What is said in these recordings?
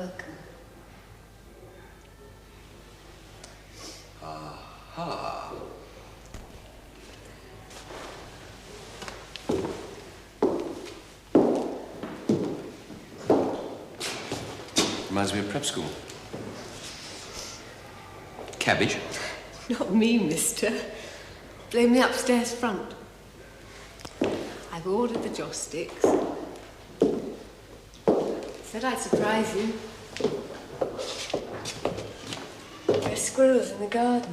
welcome. Aha. Reminds me of prep school. Cabbage? Not me, mister. Blame the upstairs front. I've ordered the joss sticks. Said I'd surprise you. There's squirrels in the garden.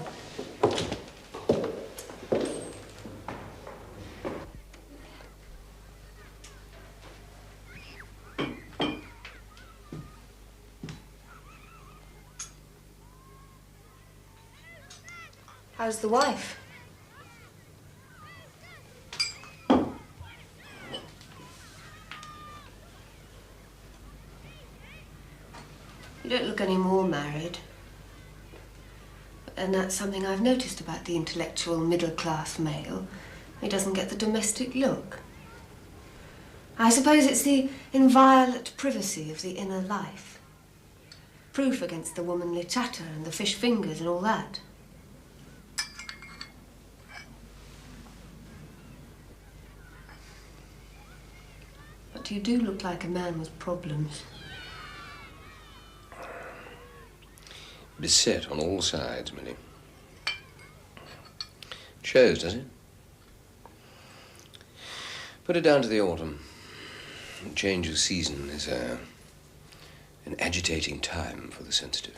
How's the wife? You don't look any more married. And that's something I've noticed about the intellectual middle-class male. He doesn't get the domestic look. I suppose it's the inviolate privacy of the inner life. Proof against the womanly chatter and the fish fingers and all that. But you do look like a man with problems. Beset on all sides, Minnie. Shows, does it? Put it down to the autumn. A change of season is an agitating time for the sensitive,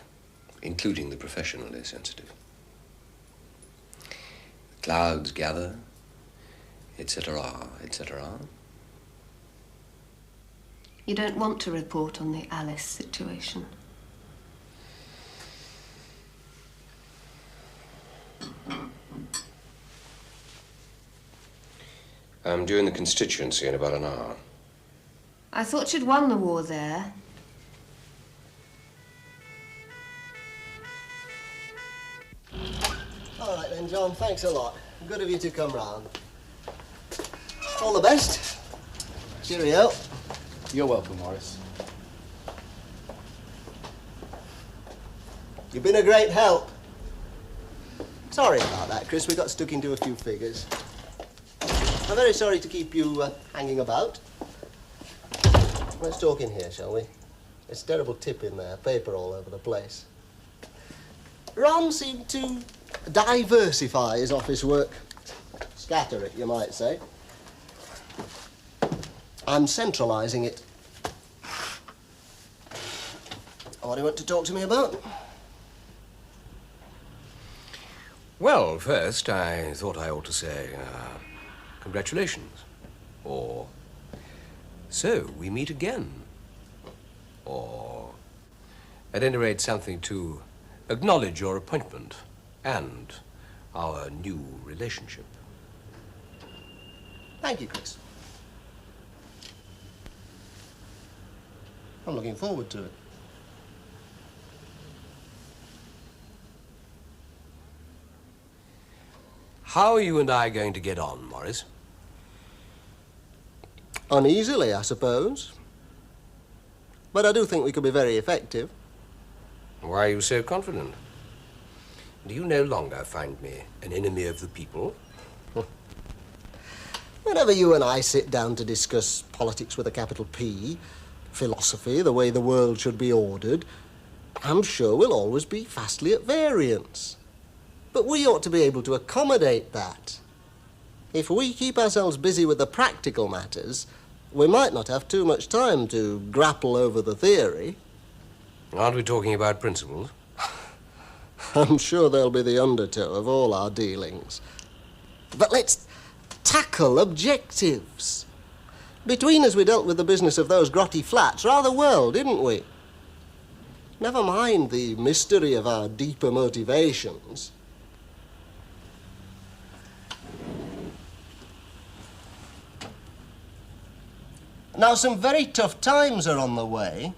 including the professionally sensitive. The clouds gather, etc., etc. You don't want to report on the Alice situation. I'm due in the constituency in about an hour. I thought she'd won the war there. All right then, John, thanks a lot. Good of you to come round. All the best. Cheerio. You're welcome, Morris. You've been a great help. Sorry about that, Chris. We got stuck into a few figures. I'm very sorry to keep you hanging about. Let's talk in here, shall we? There's a terrible tip in there, paper all over the place. Ron seemed to diversify his office work. Scatter it, you might say. I'm centralising it. What do you want to talk to me about? Well, first, I thought I ought to say, congratulations. Or, so we meet again. Or, at any rate, something to acknowledge your appointment and our new relationship. Thank you, Chris. I'm looking forward to it. How are you and I going to get on, Morris? Uneasily, I suppose. But I do think we could be very effective. Why are you so confident? Do you no longer find me an enemy of the people? Whenever you and I sit down to discuss politics with a capital P, philosophy, the way the world should be ordered, I'm sure we'll always be vastly at variance. But we ought to be able to accommodate that. If we keep ourselves busy with the practical matters, we might not have too much time to grapple over the theory. Aren't we talking about principles? I'm sure they'll be the undertow of all our dealings. But let's tackle objectives. Between us, we dealt with the business of those grotty flats rather well, didn't we? Never mind the mystery of our deeper motivations. Now, some very tough times are on the way.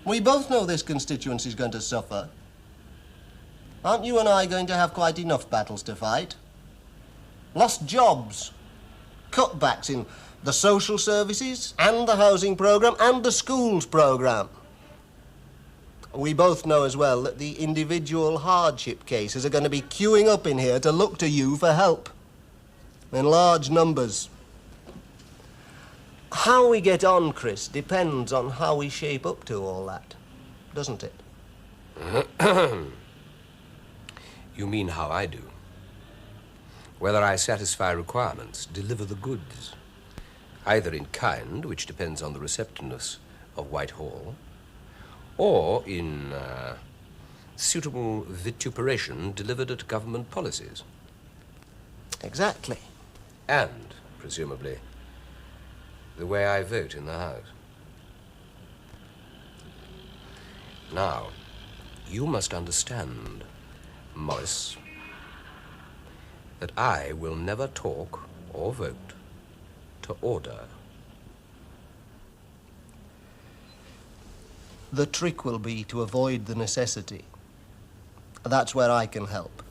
We both know this constituency's going to suffer. Aren't you and I going to have quite enough battles to fight? Lost jobs, cutbacks in the social services and the housing programme and the schools programme. We both know as well that the individual hardship cases are going to be queuing up in here to look to you for help. In large numbers. How we get on, Chris, depends on how we shape up to all that, doesn't it? You mean how I do? Whether I satisfy requirements, deliver the goods, either in kind, which depends on the receptiveness of Whitehall, or in suitable vituperation delivered at government policies. Exactly. And, presumably, the way I vote in the House. Now, you must understand, Morris, that I will never talk or vote to order. The trick will be to avoid the necessity. That's where I can help.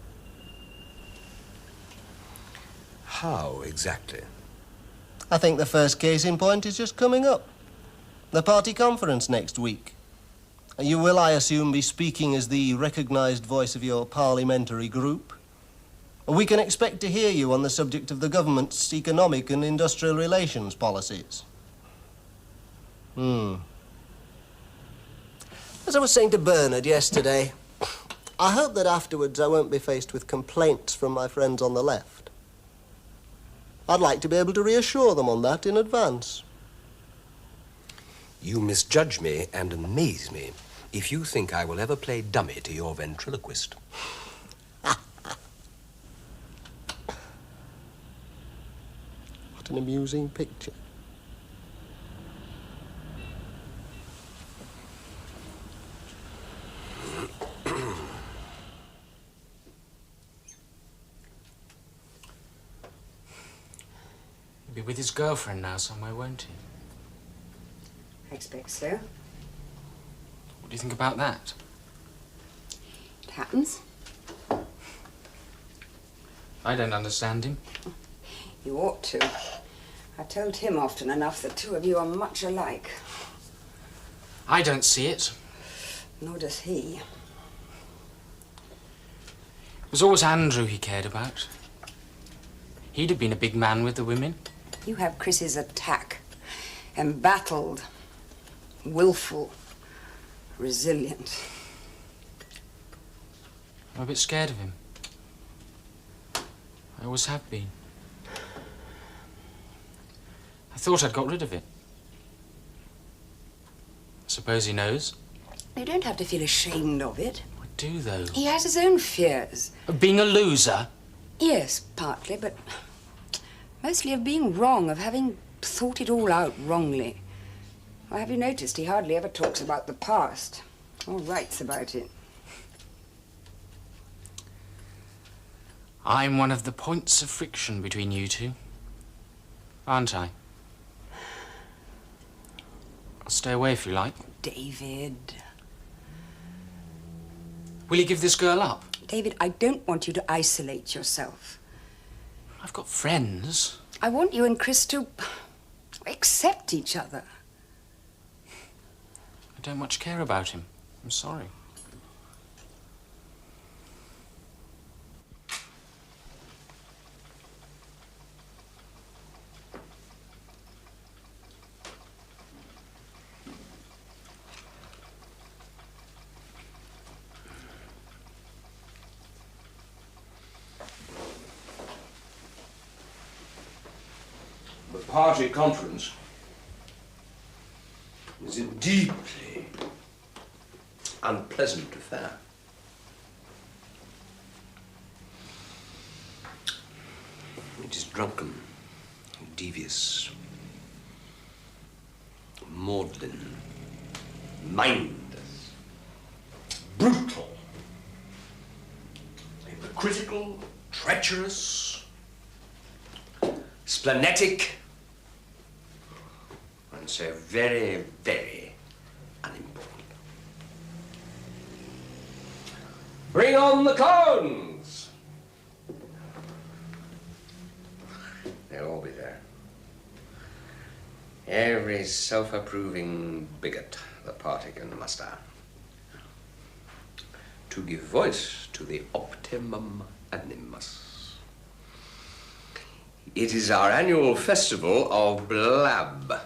How exactly? I think the first case in point is just coming up. The party conference next week. You will, I assume, be speaking as the recognised voice of your parliamentary group. We can expect to hear you on the subject of the government's economic and industrial relations policies. As I was saying to Bernard yesterday, I hope that afterwards I won't be faced with complaints from my friends on the left. I'd like to be able to reassure them on that in advance. You misjudge me and amaze me if you think I will ever play dummy to your ventriloquist. What an amusing picture. He'll be with his girlfriend now somewhere, won't he? I expect so. What do you think about that? It happens. I don't understand him. You ought to. I told him often enough the two of you are much alike. I don't see it. Nor does he. It was always Andrew he cared about. He'd have been a big man with the women. You have Chris's attack. Embattled. Willful. Resilient. I'm a bit scared of him. I always have been. I thought I'd got rid of it. I suppose he knows. You don't have to feel ashamed of it. I do, though. He has his own fears. Of being a loser? Yes, partly, but mostly of being wrong, of having thought it all out wrongly. Well, have you noticed he hardly ever talks about the past or writes about it? I'm one of the points of friction between you two, aren't I? I'll stay away if you like. David. Will you give this girl up? David, I don't want you to isolate yourself. I've got friends. I want you and Chris to accept each other. I don't much care about him. I'm sorry. The party conference is a deeply unpleasant affair. It is drunken, devious, maudlin, mindless, brutal, hypocritical, treacherous, splenetic, and so very, very unimportant. Bring on the clowns! They'll all be there. Every self-approving bigot the party can muster. to give voice to the optimum animus. It is our annual festival of blab.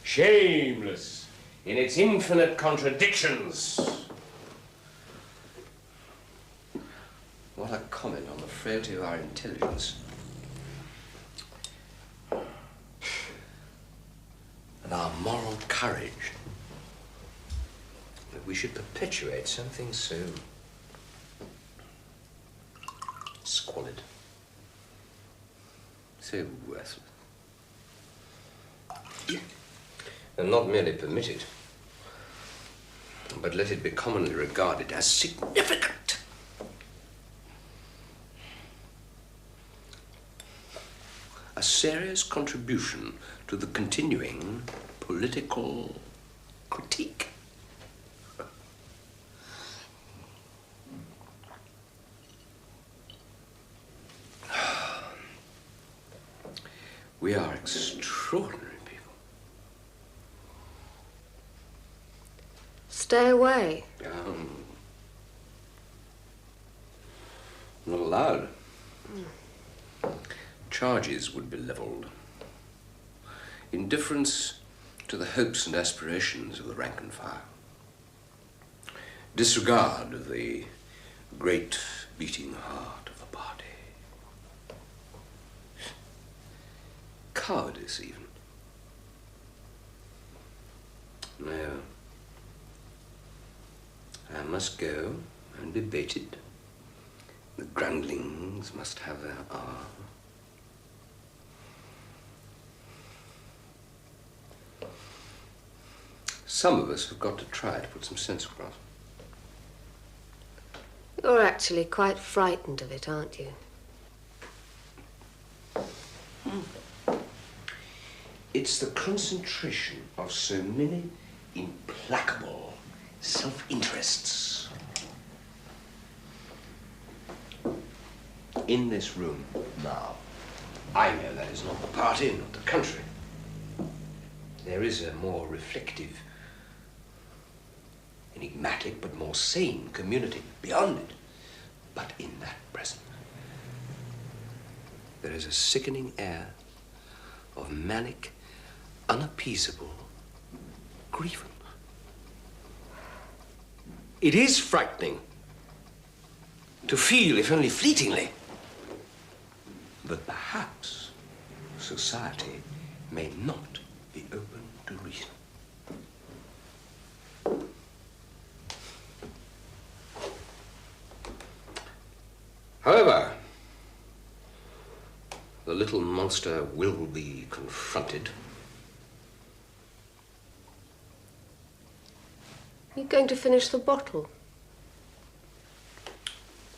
Shameless in its infinite contradictions. What a comment on the frailty of our intelligence. And our moral courage. That we should perpetuate something so squalid, so worthless. And not merely permit it, but let it be commonly regarded as significant. A serious contribution to the continuing political critique. We are extraordinary people. Stay away. Not allowed. Charges would be levelled. Indifference to the hopes and aspirations of the rank and file. Disregard of the great beating heart of the party. Cowardice, even. No. I must go and be baited. The groundlings must have their hour. Some of us have got to try to put some sense across. You're actually quite frightened of it, aren't you? It's the concentration of so many implacable self-interests in this room now. I know that is not the party, not the country. There is a more reflective, enigmatic, but more sane community beyond it. But in that present, there is a sickening air of manic, unappeasable grievance. It is frightening to feel, if only fleetingly, that perhaps society may not be open to reason. However, the little monster will be confronted. You're going to finish the bottle?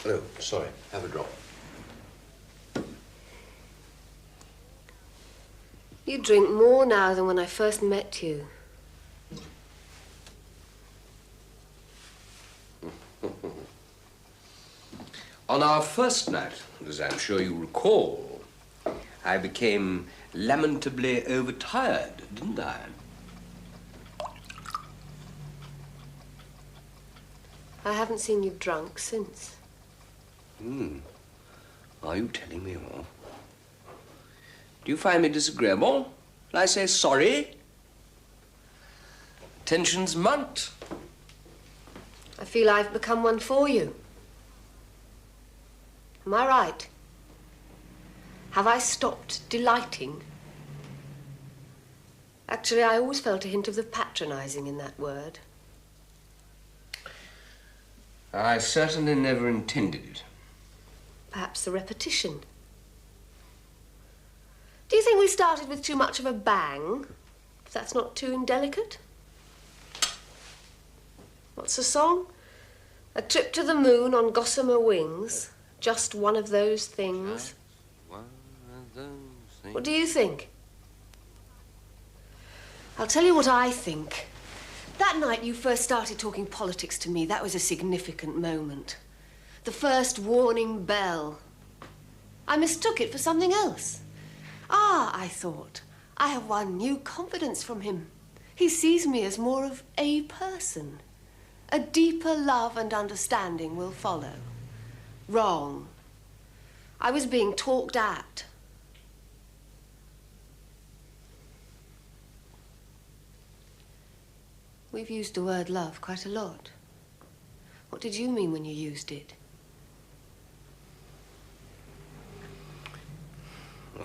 Oh, sorry. Have a drop. You drink more now than when I first met you. On our first night, as I'm sure you recall, I became lamentably overtired, didn't I? I haven't seen you drunk since. Are you telling me all? Do you find me disagreeable? Shall I say sorry? Tensions mount. I feel I've become one for you. Am I right? Have I stopped delighting? Actually, I always felt a hint of the patronizing in that word. I certainly never intended it. Perhaps the repetition. Do you think we started with too much of a bang? If that's not too indelicate? What's the song? A trip to the moon on gossamer wings. Just one of those things. What do you think? I'll tell you what I think. That night you first started talking politics to me, that was a significant moment. The first warning bell. I mistook it for something else. I thought, I have won new confidence from him. He sees me as more of a person. a deeper love and understanding will follow. Wrong. I was being talked at. We've used the word love quite a lot. What did you mean when you used it?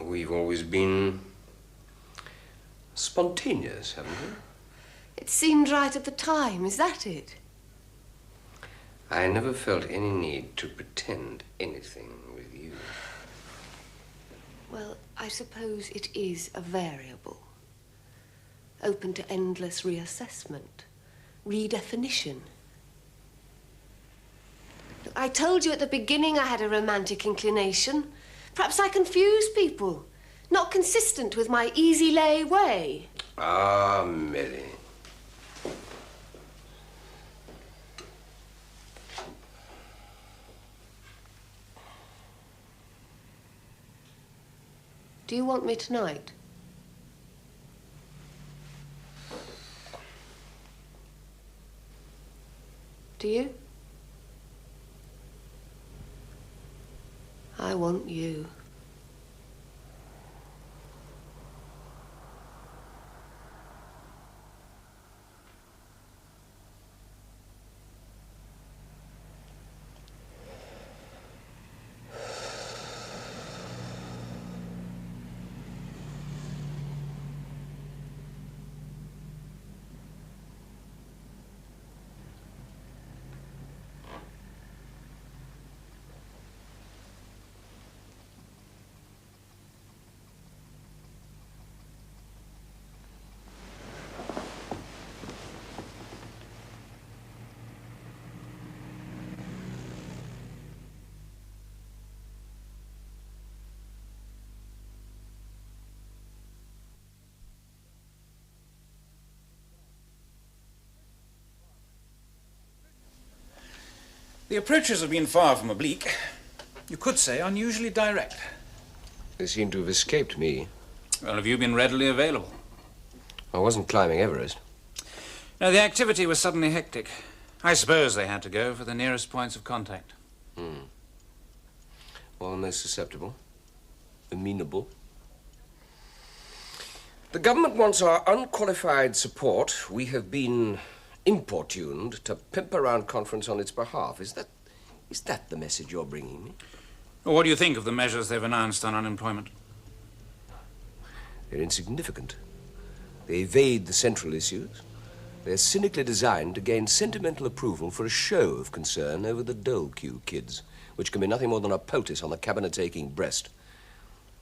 We've always been spontaneous, haven't we? It seemed right at the time, is that it? I never felt any need to pretend anything with you. Well, I suppose it is a variable. Open to endless reassessment, redefinition. Look, I told you at the beginning I had a romantic inclination. Perhaps I confuse people. Not consistent with my easy lay way. Ah, Millie. Do you want me tonight? Do you? I want you. The approaches have been far from oblique. You could say unusually direct. They seem to have escaped me. Well, have you been readily available? I wasn't climbing Everest. No, the activity was suddenly hectic. I suppose they had to go for the nearest points of contact. Well, most susceptible. Amenable. The government wants our unqualified support. We have been importuned to pimp around conference on its behalf. Is that the message you're bringing me? Well, what do you think of the measures they've announced on unemployment? They're insignificant. They evade the central issues. They're cynically designed to gain sentimental approval for a show of concern over the dole-queue kids, which can be nothing more than a poultice on the cabinet-aching breast.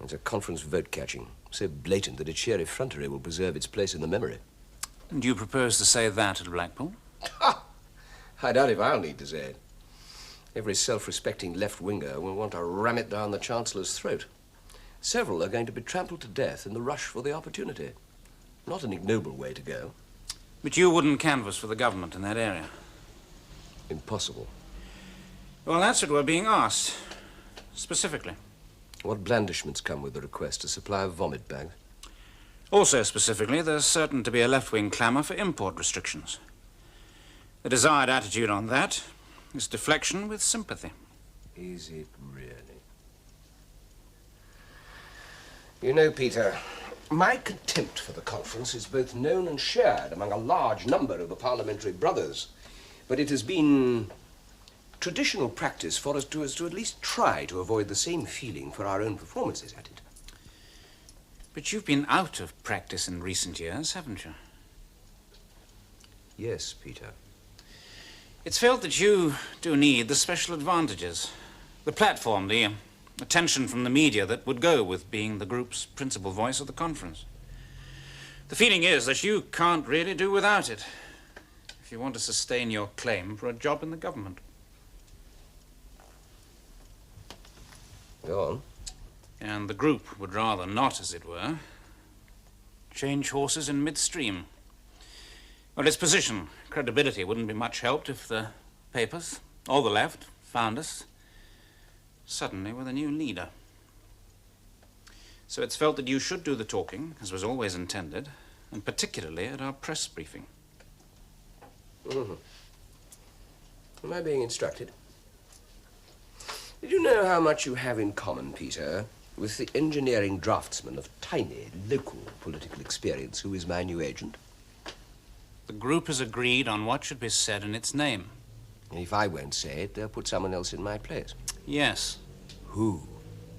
It's a conference vote-catching, so blatant that its sheer effrontery will preserve its place in the memory. And do you propose to say that at Blackpool? Ha! I doubt if I'll need to say it. Every self-respecting left-winger will want to ram it down the Chancellor's throat. Several are going to be trampled to death in the rush for the opportunity. Not an ignoble way to go. But you wouldn't canvass for the government in that area? Impossible. Well, that's what we're being asked, specifically. What blandishments come with the request? A supply of vomit bags? Also specifically, there's certain to be a left-wing clamour for import restrictions. The desired attitude on that is deflection with sympathy. Is it really? You know, Peter, my contempt for the conference is both known and shared among a large number of the parliamentary brothers. But it has been traditional practice for us to at least try to avoid the same feeling for our own performances at it. But you've been out of practice in recent years, haven't you? Yes, Peter. It's felt that you do need the special advantages. The platform, the attention from the media that would go with being the group's principal voice at the conference. The feeling is that you can't really do without it if you want to sustain your claim for a job in the government. Go on. And the group would rather not, as it were, change horses in midstream. Well, its position, credibility, wouldn't be much helped if the papers, or the left, found us suddenly with a new leader. So it's felt that you should do the talking, as was always intended, and particularly at our press briefing. Mm-hmm. Am I being instructed? Did you know how much you have in common, Peter, with the engineering draftsman of tiny, local political experience who is my new agent? The group has agreed on what should be said in its name. And if I won't say it, they'll put someone else in my place. Yes. Who?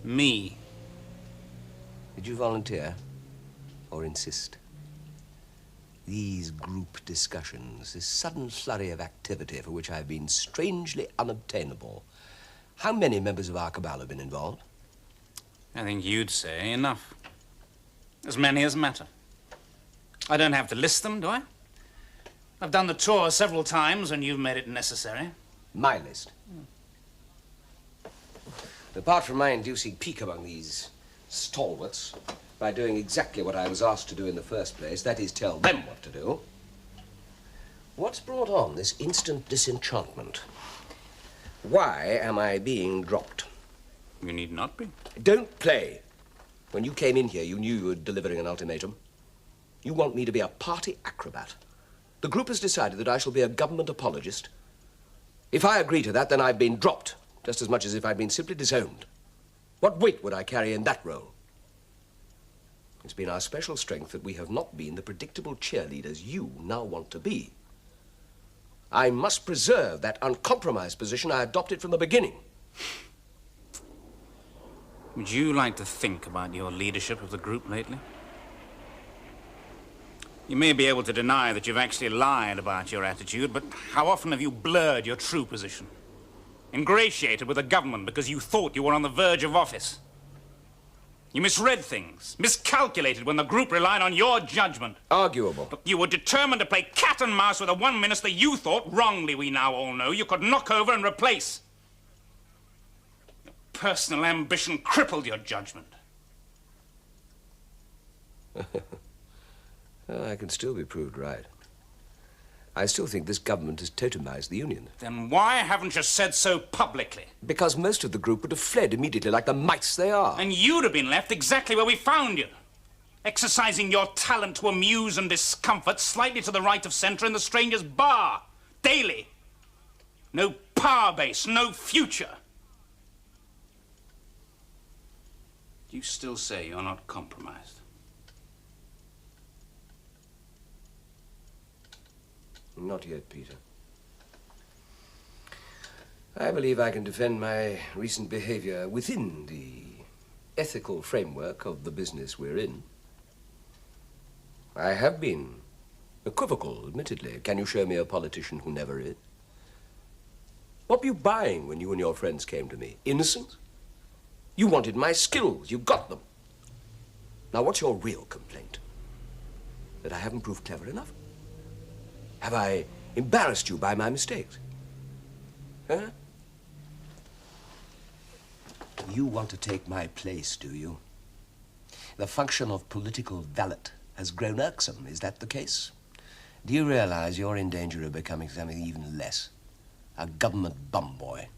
Me. Did you volunteer or insist? These group discussions, this sudden flurry of activity for which I've been strangely unobtainable. How many members of our cabal have been involved? I think you'd say enough. As many as matter. I don't have to list them, do I? I've done the tour several times and you've made it necessary. My list. Apart from my inducing pique among these stalwarts, by doing exactly what I was asked to do in the first place, that is, tell them what to do, what's brought on this instant disenchantment? Why am I being dropped? You need not be. Don't play. When you came in here, you knew you were delivering an ultimatum. You want me to be a party acrobat. The group has decided that I shall be a government apologist. If I agree to that, then I've been dropped, just as much as if I'd been simply disowned. What weight would I carry in that role? It's been our special strength that we have not been the predictable cheerleaders you now want to be. I must preserve that uncompromised position I adopted from the beginning. Would you like to think about your leadership of the group lately? You may be able to deny that you've actually lied about your attitude, but how often have you blurred your true position? Ingratiated with the government because you thought you were on the verge of office? You misread things, miscalculated when the group relied on your judgment. Arguable. But you were determined to play cat and mouse with the one minister you thought, wrongly we now all know, you could knock over and replace. Your personal ambition crippled your judgment. Well, I can still be proved right. I still think this government has totemized the Union. Then why haven't you said so publicly? Because most of the group would have fled immediately like the mice they are. And you'd have been left exactly where we found you. Exercising your talent to amuse and discomfort slightly to the right of centre in the stranger's bar. Daily. No power base, no future. Do you still say you're not compromised? Not yet, Peter. I believe I can defend my recent behavior within the ethical framework of the business we're in. I have been equivocal, admittedly. Can you show me a politician who never is? What were you buying when you and your friends came to me? Innocence? You wanted my skills. You got them. Now, what's your real complaint? That I haven't proved clever enough? Have I embarrassed you by my mistakes? Huh? You want to take my place, do you? The function of political valet has grown irksome. Is that the case? Do you realize you're in danger of becoming something even less? A government bum boy.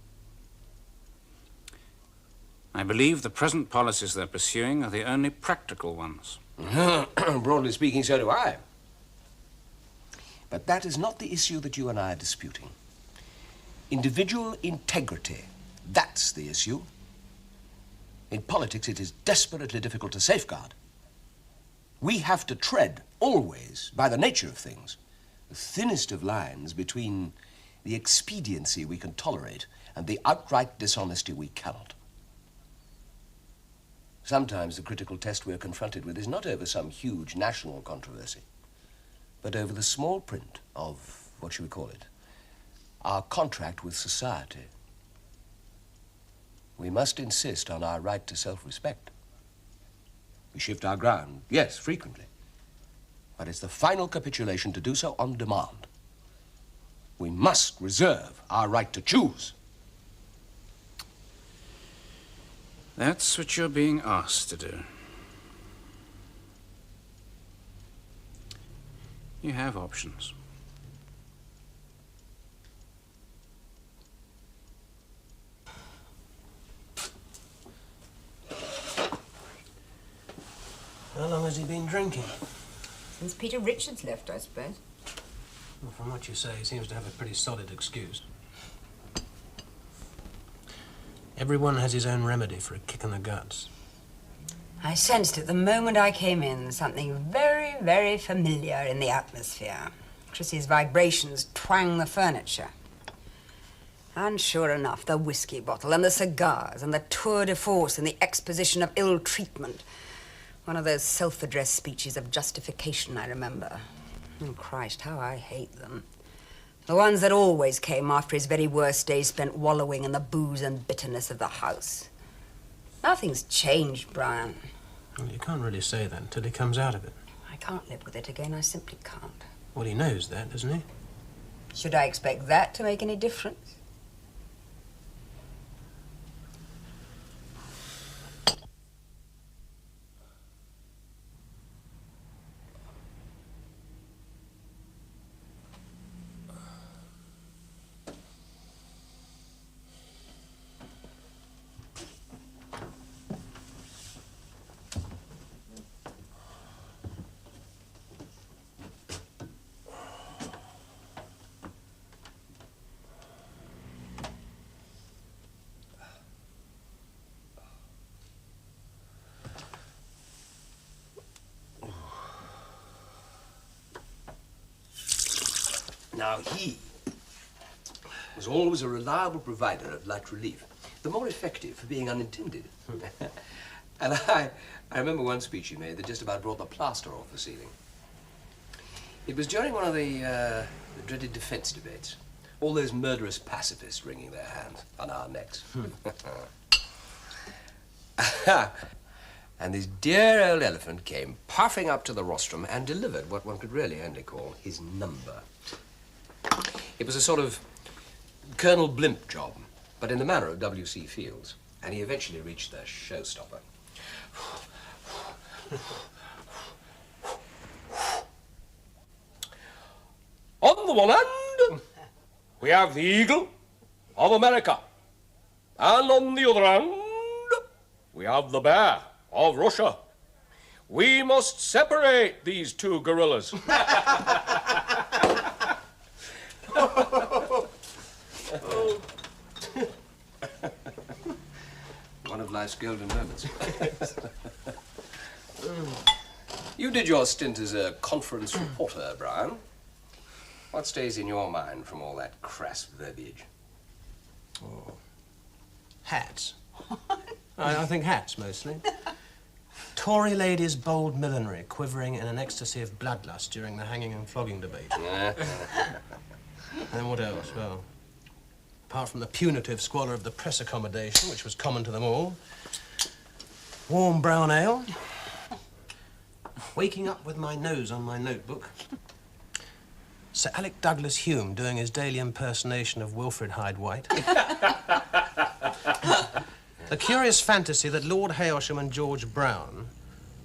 I believe the present policies they're pursuing are the only practical ones. Broadly speaking, so do I. But that is not the issue that you and I are disputing. Individual integrity, that's the issue. In politics, it is desperately difficult to safeguard. We have to tread, always, by the nature of things, the thinnest of lines between the expediency we can tolerate and the outright dishonesty we cannot. Sometimes the critical test we're confronted with is not over some huge national controversy, but over the small print of, what shall we call it, our contract with society. We must insist on our right to self-respect. We shift our ground, yes, frequently. But it's the final capitulation to do so on demand. We must reserve our right to choose. That's what you're being asked to do. You have options. How long has he been drinking? Since Peter Richards left, I suppose. Well, from what you say, he seems to have a pretty solid excuse. Everyone has his own remedy for a kick in the guts. I sensed it the moment I came in, something very, very familiar in the atmosphere. Chrissy's vibrations twang the furniture. And sure enough, the whiskey bottle and the cigars and the tour de force and the exposition of ill treatment. One of those self-addressed speeches of justification, I remember. Oh, Christ, how I hate them. The ones that always came after his very worst days spent wallowing in the booze and bitterness of the house. Nothing's changed, Brian. Well, you can't really say that until he comes out of it. I can't live with it again. I simply can't. Well, he knows that, doesn't he? Should I expect that to make any difference? Now, he was always a reliable provider of light relief, the more effective for being unintended. And I remember one speech he made that just about brought the plaster off the ceiling. It was during one of the dreaded defense debates. All those murderous pacifists wringing their hands on our necks. And this dear old elephant came puffing up to the rostrum and delivered what one could really only call his number. It was a sort of Colonel Blimp job, but in the manner of W.C. Fields, and he eventually reached the showstopper. On the one hand, we have the eagle of America, and on the other hand, we have the bear of Russia. We must separate these two gorillas. One of life's golden moments. You did your stint as a conference reporter, Brian. What stays in your mind from all that crass verbiage? Oh. Hats. I think hats, mostly. Tory ladies' bold millinery, quivering in an ecstasy of bloodlust during the hanging and flogging debate. And what else? Well, apart from the punitive squalor of the press accommodation, which was common to them all, warm brown ale, waking up with my nose on my notebook, Sir Alec Douglas Hume doing his daily impersonation of Wilfrid Hyde-White, the curious fantasy that Lord Hailsham and George Brown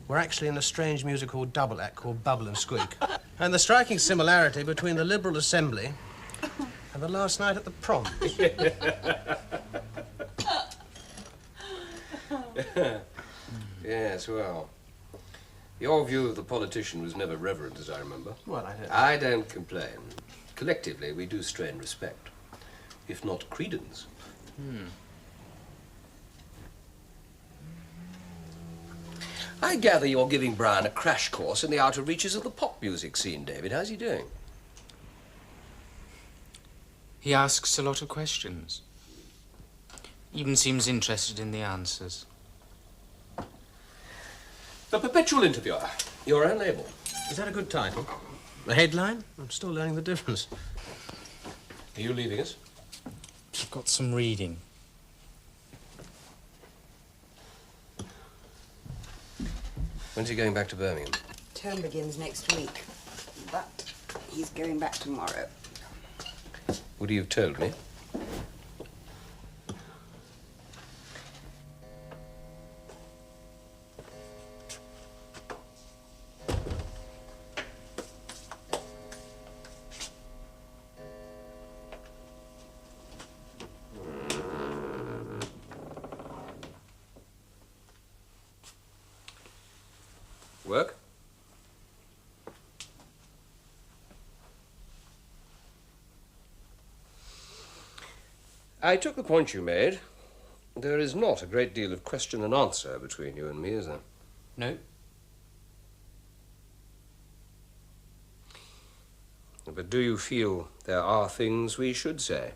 were actually in a strange musical double act called Bubble and Squeak, and the striking similarity between the Liberal Assembly and the last night at the prom. Yes, well, your view of the politician was never reverent, as I remember. Well, I don't complain. Collectively, we do strain respect, if not credence. I gather you're giving Brian a crash course in the outer reaches of the pop music scene, David. How's he doing? He asks a lot of questions. Even seems interested in the answers. The Perpetual Interviewer, your own label. Is that a good title? The headline? I'm still learning the difference. Are you leaving us? I've got some reading. When's he going back to Birmingham? Term begins next week, but he's going back tomorrow. Would he have told me? Work? I took the point you made, There is not a great deal of question and answer between you and me, is there? No. But do you feel there are things we should say?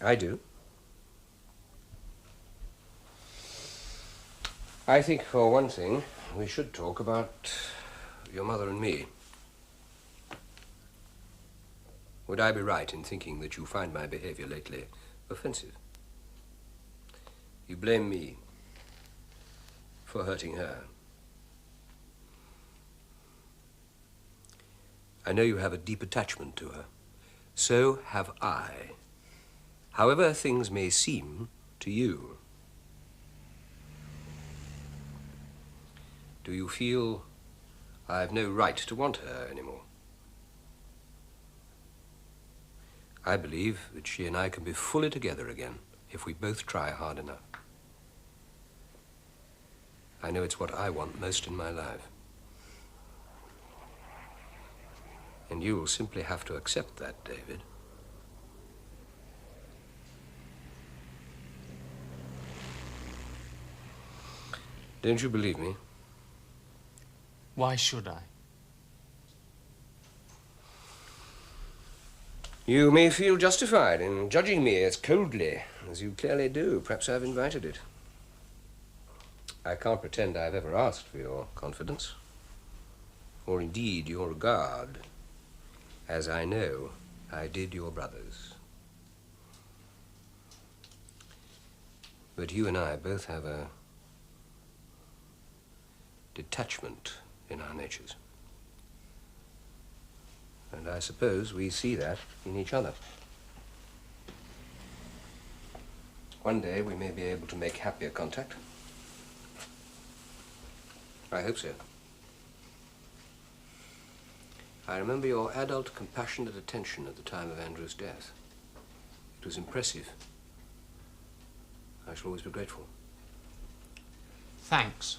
I do. I think, for one thing, we should talk about your mother and me. Would I be right in thinking that you find my behavior lately offensive? You blame me for hurting her. I know you have a deep attachment to her. So have I. However things may seem to you. Do you feel I have no right to want her anymore? I believe that she and I can be fully together again if we both try hard enough. I know it's what I want most in my life. And you will simply have to accept that, David. Don't you believe me? Why should I? You may feel justified in judging me as coldly as you clearly do. Perhaps I've invited it. I can't pretend I've ever asked for your confidence, or indeed your regard, as I know I did your brother's. But you and I both have a detachment in our natures. And I suppose we see that in each other. One day we may be able to make happier contact. I hope so. I remember your adult, compassionate attention at the time of Andrew's death. It was impressive. I shall always be grateful. Thanks.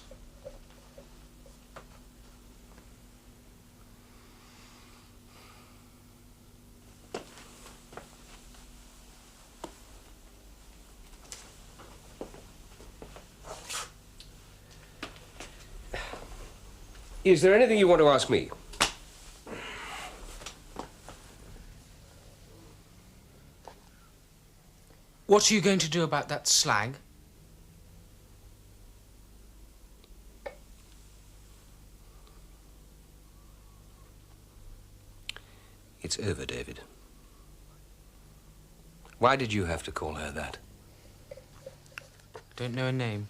Is there anything you want to ask me? What are you going to do about that slag? It's over, David. Why did you have to call her that? Don't know her name.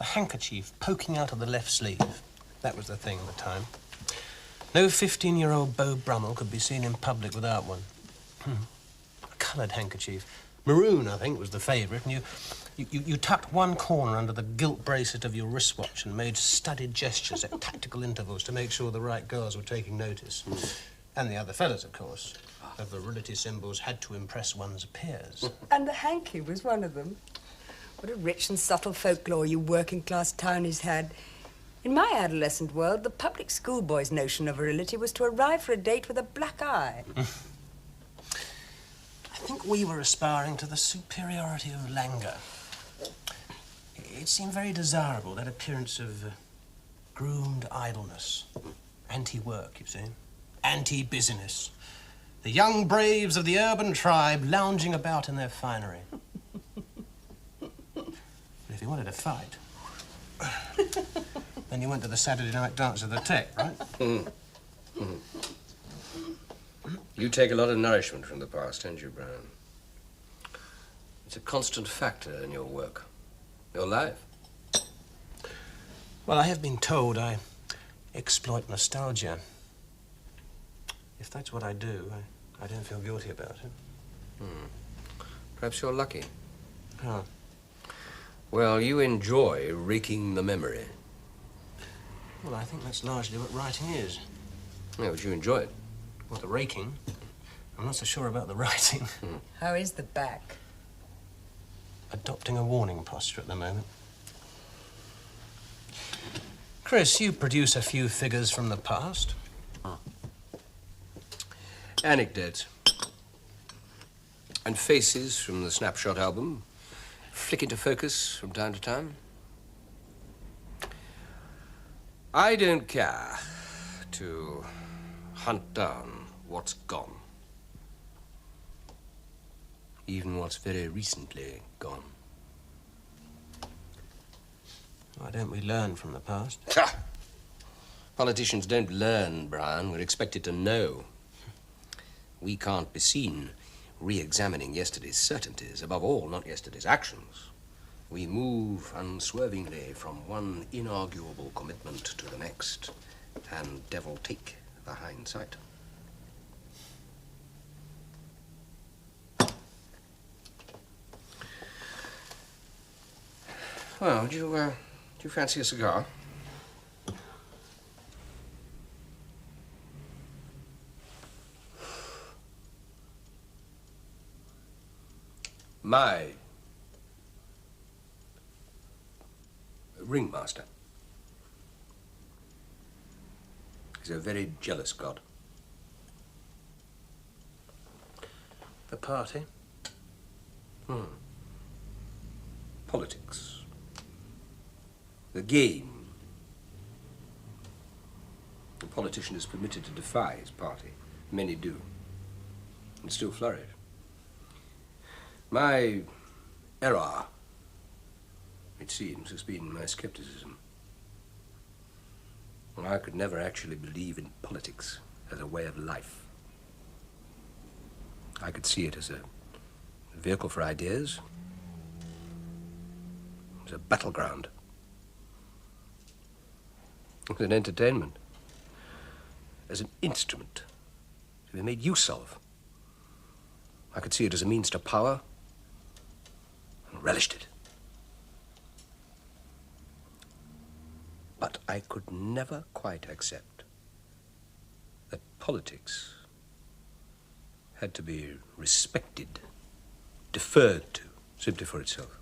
A handkerchief poking out of the left sleeve. That was the thing at the time. No 15-year-old Beau Brummel could be seen in public without one. A coloured handkerchief. Maroon, I think, was the favourite, and you tucked one corner under the gilt bracelet of your wristwatch and made studied gestures at tactical intervals to make sure the right girls were taking notice. And the other fellas, of course. The virility symbols had to impress one's peers. And the hanky was one of them. What a rich and subtle folklore you working-class townies had. In my adolescent world, the public schoolboy's notion of virility was to arrive for a date with a black eye. I think we were aspiring to the superiority of languor. It seemed very desirable, that appearance of groomed idleness. Anti-work, you see. Anti-business. The young braves of the urban tribe lounging about in their finery. But if you wanted to fight, then you went to the Saturday night dance of the Tech, right? You take a lot of nourishment from the past, don't you, Brown? It's a constant factor in your work, your life. Well, I have been told I exploit nostalgia. If that's what I do, I don't feel guilty about it. Perhaps you're lucky. Oh. Well, you enjoy raking the memory. Well, I think that's largely what writing is. Yeah, but you enjoy it. Well, the raking. I'm not so sure about the writing. How is the back? Adopting a warning posture at the moment. Chris, you produce a few figures from the past. Anecdotes. And faces from the snapshot album flick into focus from time to time. I don't care to hunt down what's gone. Even what's very recently gone. Why don't we learn from the past? Ha! Politicians don't learn, Brian. We're expected to know. We can't be seen re-examining yesterday's certainties, above all, not yesterday's actions. We move unswervingly from one inarguable commitment to the next, and devil take the hindsight. Well, do you fancy a cigar? My ringmaster is a very jealous god. The party? Politics. The game. The politician is permitted to defy his party. Many do. And still flourish. My error, it seems, has been my skepticism. I could never actually believe in politics as a way of life. I could see it as a vehicle for ideas, as a battleground, as an entertainment, as an instrument to be made use of. I could see it as a means to power, and relished it. But I could never quite accept that politics had to be respected, deferred to, simply for itself.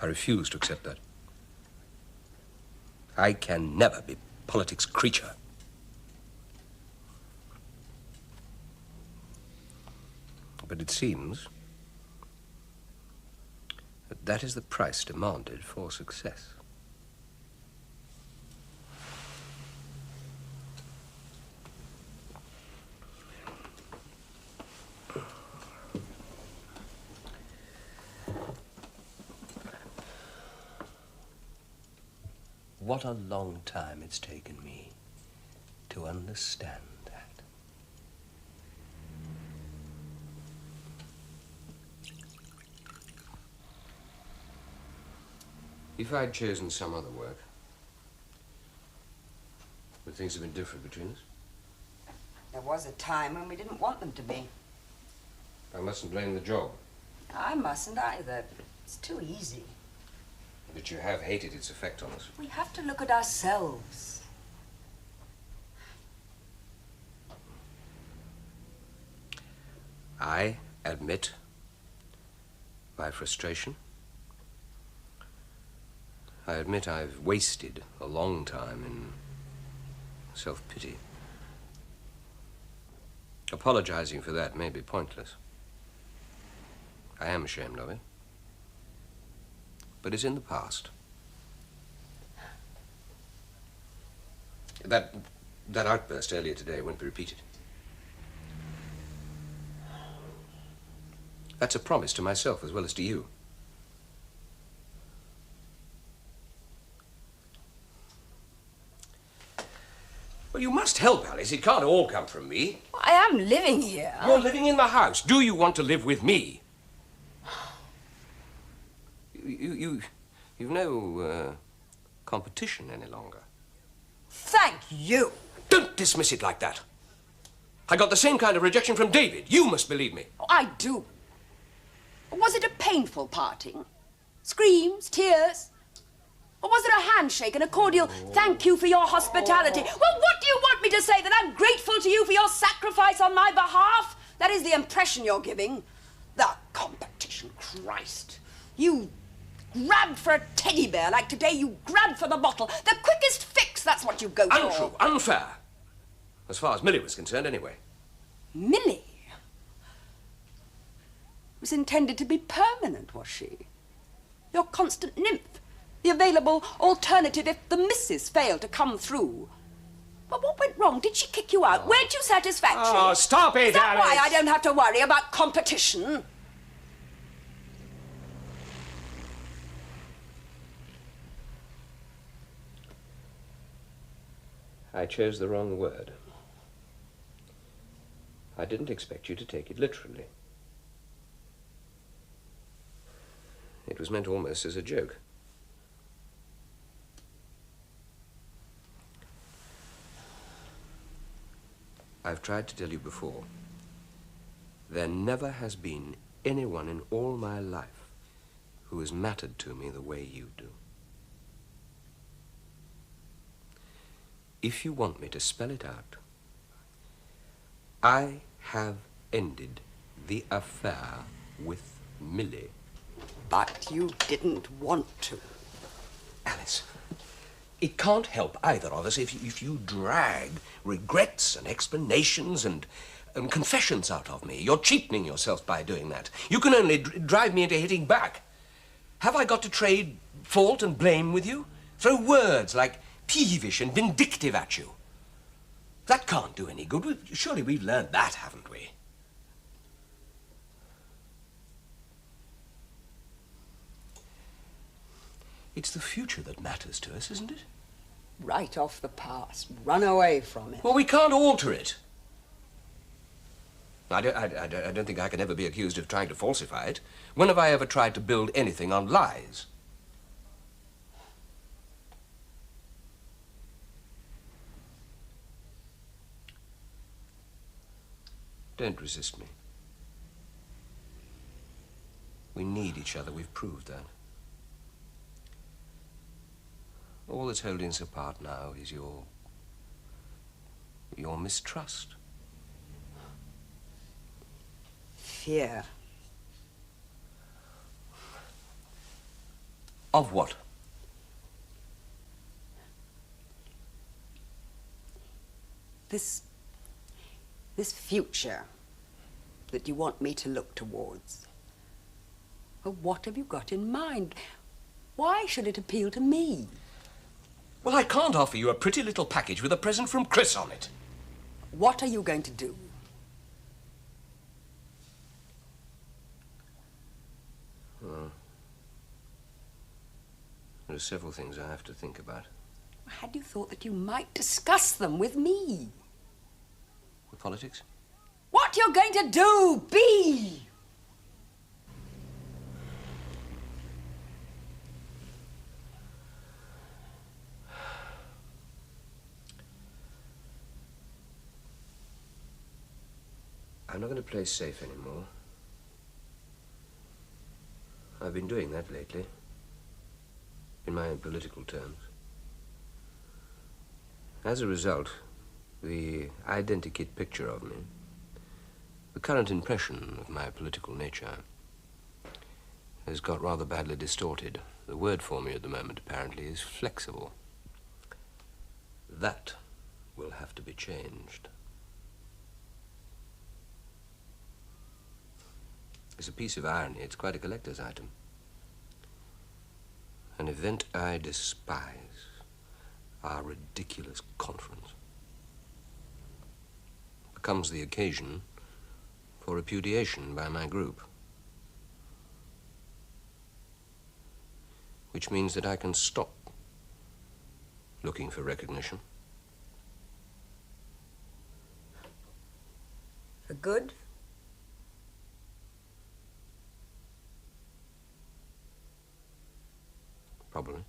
I refuse to accept that. I can never be politics' creature. But it seems that that is the price demanded for success. What a long time it's taken me to understand that. If I'd chosen some other work, would things have been different between us? There was a time when we didn't want them to be. I mustn't blame the job. I mustn't either. It's too easy. But you have hated its effect on us. We have to look at ourselves. I admit my frustration. I admit I've wasted a long time in self-pity. Apologizing for that may be pointless. I am ashamed of it. But it's in the past. That outburst earlier today won't be repeated. That's a promise to myself as well as to you. Well, you must help, Alice. It can't all come from me. I am living here. You're living in the house. Do you want to live with me? You've no competition any longer. Thank you. Don't dismiss it like that. I got the same kind of rejection from David. You must believe me. Oh, I do. Was it a painful parting? Screams, tears? Or was there a handshake and a cordial thank you for your hospitality? Well, what do you want me to say? That I'm grateful to you for your sacrifice on my behalf? That is the impression you're giving. The competition, Christ. You grabbed for a teddy bear like today you grabbed for the bottle. The quickest fix, that's what you go for. Untrue, unfair. As far as Millie was concerned, anyway. Millie? Was intended to be permanent, was she? Your constant nymph. The available alternative if the missus failed to come through. But what went wrong? Did she kick you out? Weren't you satisfactory? Oh, stop it, Is that Alice! why I don't have to worry about competition? I chose the wrong word. I didn't expect you to take it literally. It was meant almost as a joke. I've tried to tell you before. There never has been anyone in all my life who has mattered to me the way you do. If you want me to spell it out, I have ended the affair with Millie. But you didn't want to. Alice, it can't help either of us if you drag regrets and explanations and confessions out of me. You're cheapening yourself by doing that. You can only drive me into hitting back. Have I got to trade fault and blame with you? Throw words like peevish and vindictive at you? That can't do any good. Surely we've learned that, haven't we? It's the future that matters to us, isn't it? Write off the past. Run away from it. Well, we can't alter it. I don't think I can ever be accused of trying to falsify it. When have I ever tried to build anything on lies? Don't resist me. We need each other. We've proved that. All that's holding us apart now is your mistrust. Fear. Of what? This future that you want me to look towards. Well, what have you got in mind? Why should it appeal to me? Well, I can't offer you a pretty little package with a present from Chris on it. What are you going to do? Well, there are several things I have to think about. Had you thought that you might discuss them with me? With politics? What you're going to do, be! I'm not going to play safe anymore. I've been doing that lately, in my own political terms. As a result, the identikit picture of me, the current impression of my political nature, has got rather badly distorted. The word for me at the moment, apparently, is flexible. That will have to be changed. It's a piece of irony. It's quite a collector's item. An event I despise, our ridiculous conference, becomes the occasion for repudiation by my group. Which means that I can stop looking for recognition. For good? Probably.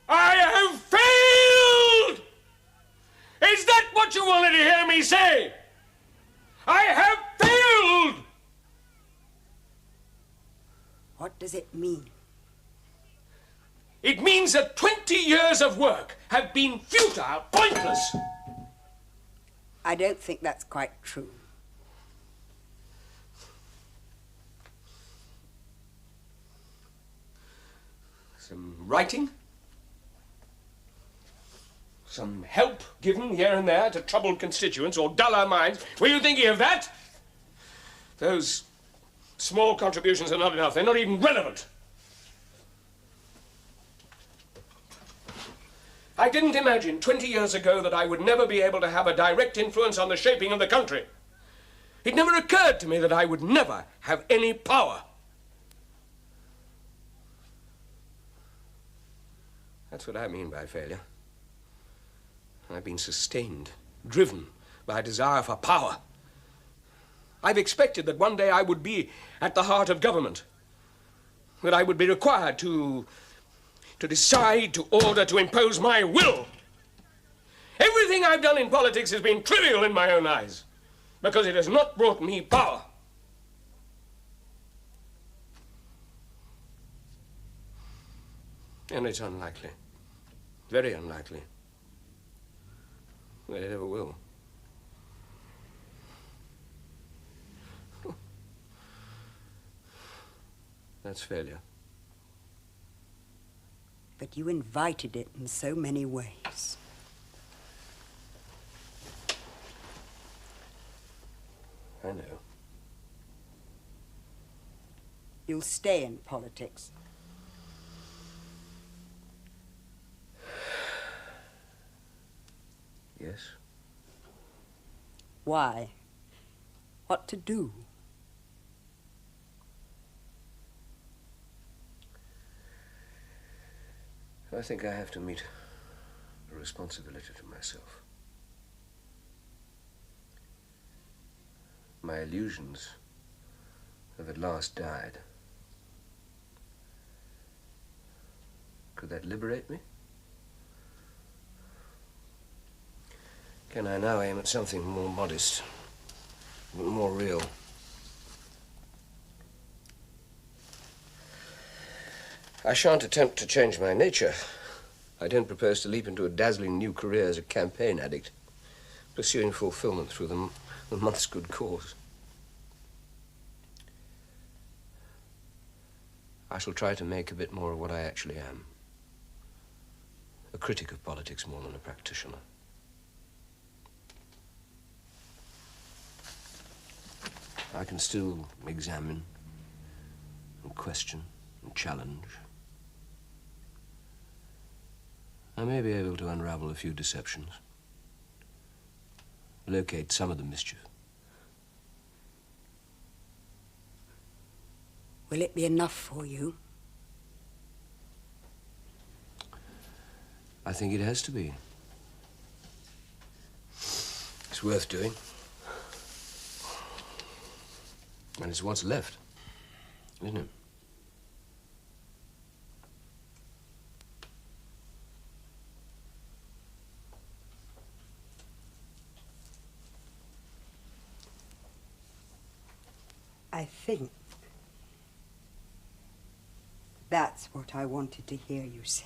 I have failed! Is that what you wanted to hear me say? I have failed! What What does it mean? It means that 20 years of work have been futile, pointless. I don't think that's quite true. Some writing, some help given here and there to troubled constituents or duller minds. Were you thinking of that? Those small contributions are not enough. They're not even relevant. I didn't imagine 20 years ago that I would never be able to have a direct influence on the shaping of the country. It never occurred to me that I would never have any power. That's what I mean by failure. I've been sustained, driven by a desire for power. I've expected that one day I would be at the heart of government, that I would be required to decide, to order, to impose my will. Everything I've done in politics has been trivial in my own eyes, because it has not brought me power. And it's unlikely, very unlikely, that it ever will. That's failure. But you invited it in so many ways. I know. You'll stay in politics. Yes? Why? What to do? I think I have to meet a responsibility to myself. My illusions have at last died. Could that liberate me? Can I now aim at something more modest, more real? I shan't attempt to change my nature. I don't propose to leap into a dazzling new career as a campaign addict, pursuing fulfillment through the month's good cause. I shall try to make a bit more of what I actually am. A critic of politics more than a practitioner. I can still examine and question and challenge. I may be able to unravel a few deceptions, locate some of the mischief. Will it be enough for you? I think it has to be. It's worth doing. And it's what's left, isn't it? I think that's what I wanted to hear you say.